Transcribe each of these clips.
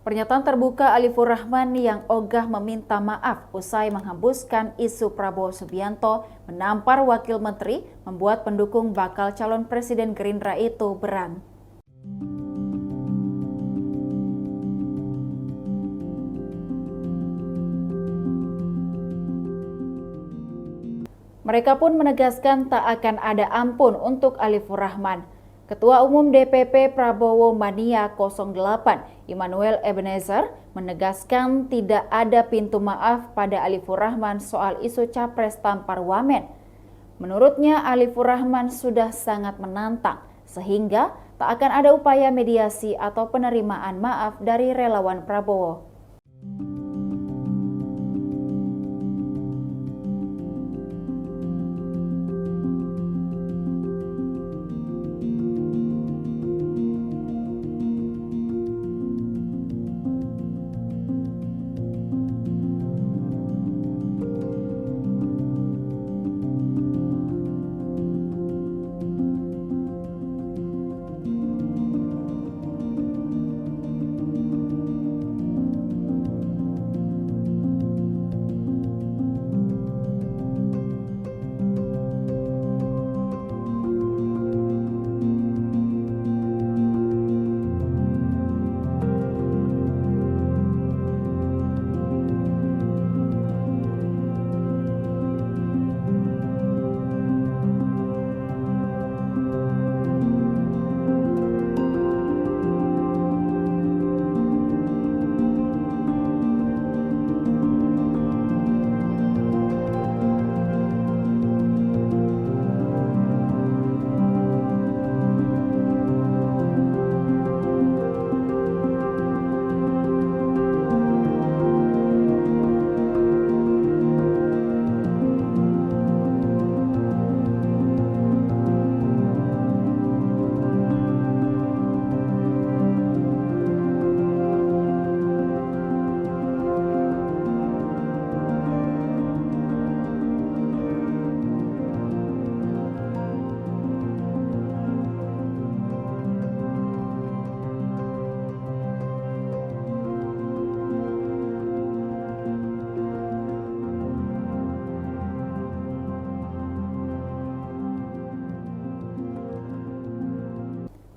Pernyataan terbuka Alifur Rahman yang ogah meminta maaf usai menghembuskan isu Prabowo Subianto menampar wakil menteri membuat pendukung bakal calon presiden Gerindra itu berang. Mereka pun menegaskan tak akan ada ampun untuk Alifur Rahman. Ketua Umum DPP Prabowo Mania 08, Immanuel Ebenezer, menegaskan tidak ada pintu maaf pada Alifur Rahman soal isu capres tampar wamen. Menurutnya, Alifur Rahman sudah sangat menantang, sehingga tak akan ada upaya mediasi atau penerimaan maaf dari relawan Prabowo.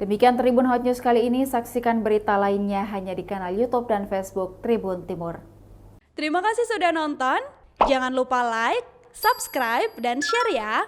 Demikian Tribun Hot News kali ini, saksikan berita lainnya hanya di kanal YouTube dan Facebook Tribun Timur. Terima kasih sudah nonton, jangan lupa like, subscribe, dan share ya!